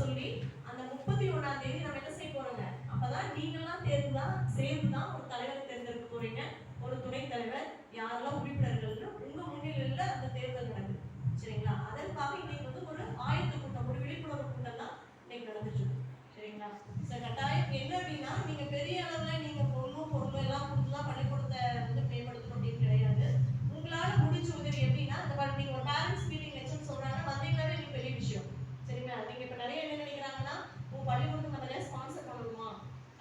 சொல்லி அந்த 31ஆம் தேதி நம்ம என்ன செய்ய போறோங்க? அப்பதான் நீங்களாம் சேர்ந்துதான் ஒரு தலைவர் தேர்ந்தெடுக்க போறீங்க, ஒரு துணைத் தலைவர், யாரெல்லாம் உறுப்பினர்கள்னு உங்க முன்னிலையில அந்த தேர்தல் நடக்குது. சரிங்களா? அதற்காக இன்னைக்கு வந்து ஒரு ஆயத்த கூட்டம், ஒரு விழிப்புணர்வு கூட்டம் தான் இன்னைக்கு நடந்துட்டு இருக்கு. சரிங்களா? கட்டாயம் என்ன அப்படின்னா, நீங்க பெரிய அளவுல நீங்க பொருள் எல்லாம் கொடுத்துலாம் பள்ளிக்கூடத்தை வந்து மேம்படுத்தணும் அப்படின்னு கிடையாது. உங்களால முடிஞ்ச உதவி எப்படின்னா, நீங்க ஒரு பேரண்ட்ஸ் மீட்டிங் வச்சுன்னு சொல்றாங்க, வந்தீங்களாவே நீங்க பெரிய விஷயம். சரிங்களா? நீங்க இப்ப நிறைய என்ன நினைக்கிறாங்கன்னா, உங்க பள்ளிக்கூடத்துக்கு நம்ம நிறைய ஸ்பான்சர் பண்ணணுமா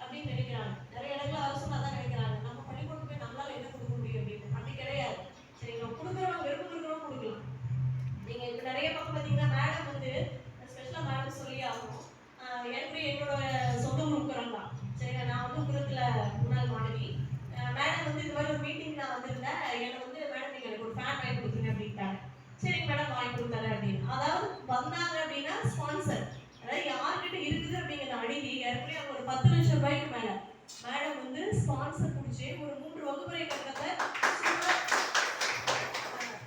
அப்படின்னு நினைக்கிறாங்க. நிறைய இடத்துல அரசும் அதான் நினைக்கிறாங்க, நம்ம பள்ளிக்கூடத்துக்கு போய் நம்மளால என்ன கொடுக்க முடியும் அப்படின்னு. அப்படி கிடையாது. சரிங்களா? கொடுக்குறவங்க வெறும் கொடுக்குறவங்க கொடுக்கலாம். நீங்க இப்ப நிறைய பக்கம் பாத்தீங்கன்னா, மேடம் வந்து ஸ்பெஷலா மேடம் சொல்லி ஆகணும். எனக்கு என்னோட சொந்த ஊருக்குறேன் தான். சரிங்களா? நான் வந்து உக்குரத்துல முன்னாள் மாணவி. மேடம் வந்து இது மாதிரி ஒரு மீட்டிங் நான் வந்திருந்தேன். எனக்கு வந்து மேடம் நீங்க எனக்கு ஒரு ஃபேன் வாங்கி கொடுத்துருங்க அப்படின்ட்டாங்க. சரிங்க மேடம் வாங்கி கொடுத்தாரு அப்படின்னு. அதாவது வந்தாங்க அப்படின்னா ஸ்பான்சர், அதாவது யார்கிட்ட இருக்குது அப்படிங்கிறத அணுகி ஏற்கனவே அவங்க ஒரு 10 லட்சம் ரூபாய்க்கு மேல மேடம் வந்து ஸ்பான்சர் பிடிச்சி ஒரு 3 வகுப்பறை கட்டத்தை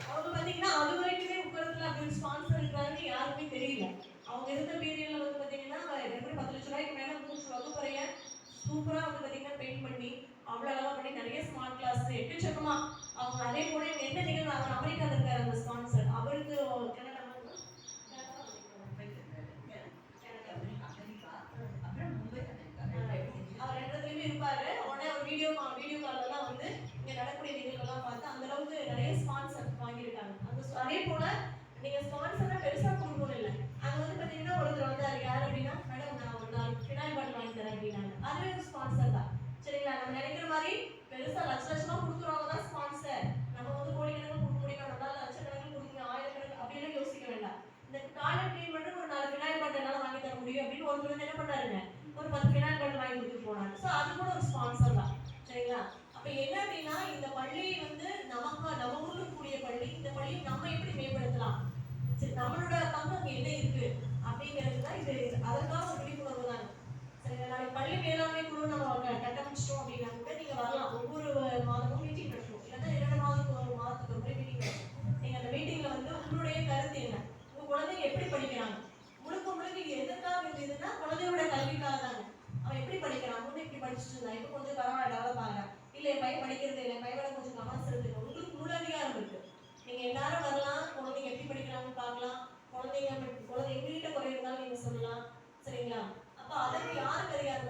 அவங்க பாத்தீங்கன்னா அது வரைக்குமே உக்கரத்துல அப்படி ஸ்பான்சர் இருக்கிறாருன்னு யாருக்குமே தெரியல. அவங்க இருந்த பீரியட்ல வந்து பாத்தீங்கன்னா எப்படி 10 லட்சம் ரூபாய்க்கு மேல 3 வகுப்பறைய சூப்பரா வந்து பாத்தீங்கன்னா பெயிண்ட் பண்ணி அவ்வளவு அழகா பண்ணி நிறைய ஸ்மார்ட் கிளாஸ் எக்கச்சக்கமா அவங்க அதே போல எந்த நிகழ்வு அவர் அமெரிக்கால இருக்காரு அந்த ஸ்பான்சர், அவருக்கு அவர் இடத்துலயுமே இருப்பாரு. உடனே அவர் வீடியோ கால்ல தான் வந்து இங்க நடக்கூடிய நிகழ்வுலாம் பார்த்து அந்த அளவுக்கு நிறைய ஸ்பான்சர் வாங்கியிருக்காங்க. அதே போல நீங்க ஸ்பான்சர்னா பெருசா கொடுக்கணும் இல்லை. அங்க வந்து பாத்தீங்கன்னா ஒருத்தர் வந்தாரு, யாரு அப்படின்னா, மேடம் நான் ஒரு 4 ஃபினாயில் பாட்டில் வாங்கி தரேன் அப்படின்னாங்க. அதுவே ஒரு ஸ்பான்சர் தான். சரிங்களா? நம்ம நினைக்கிற மாதிரி பெருசா லட்சமா கொடுக்குறவங்க தான் ஸ்பான்சர். நம்ம வந்து கோடிக்கணக்கில் கொடுக்க முடியும், நம்மளால லட்சக்கணக்கில் கொடுக்க 1000 அப்படின்னு யோசிக்க வேண்டாம். இந்த டாய்லெட் கிளீன் பண்ணி ஒரு 4 ஃபினாயில் பாட்டில் என்னால வாங்கி தர முடியும் அப்படின்னு ஒருத்தர் வந்து என்ன பண்ணாருங்க, ஒரு 10 ஃபினாயில் பாட்டில் வாங்கி கொடுத்துட்டு போனாங்க. ஸோ அது கூட ஒரு ஸ்பான்சர் தான். சரிங்களா? அப்ப என்ன அப்படின்னா, இந்த பள்ளி வந்து நம்ம ஊருக்கு கூடிய பள்ளி, இந்த பள்ளியை நம்ம எப்படி மேம்படுத்தலாம், சரி நம்மளோட பங்கு அங்க என்ன இருக்கு அப்படிங்கிறது தான் இது. அதற்காக ஒரு விழிப்புணர்வு தாங்க. சரிங்களா? நாளைக்கு பள்ளி மேலாண்மை குழு நம்ம கட்டமைச்சிட்டோம் அப்படின்னா கூட நீங்க வரலாம். ஒவ்வொரு மாதமும் மீட்டிங் நடக்கும், இல்லைன்னா 2 மாதத்துக்கு ஒரு முறை மீட்டிங் நடக்கும். நீங்க அந்த மீட்டிங்ல வந்து உங்களுடைய கருத்து என்ன, உங்க குழந்தைங்க எப்படி படிக்கிறாங்க, முழுக்க இது எதற்காக இருந்ததுன்னா குழந்தையோட கல்விக்காக தாங்க. அவன் எப்படி படிக்கிறான், முன்னே இப்படி படிச்சுட்டு இருந்தான், இப்போ கொஞ்சம் பரவாயில்ல டெவலப் ஆகிறான், இல்லை என் பையன் படிக்கிறது இல்லை, பையனை கொஞ்சம் கவனம் செலுத்துங்க. உங்களுக்கு முழு அதிகாரம் இருக்கு. நீங்க எல்லாரும் வரலாம், குழந்தைங்க எப்படி படிக்கிறாங்கன்னு பார்க்கலாம். குழந்தை எங்ககிட்ட குறை இருந்தாலும் நீங்க சொல்லலாம். சரிங்களா? அப்ப அதற்கு யாருக்கு அதிகாரம்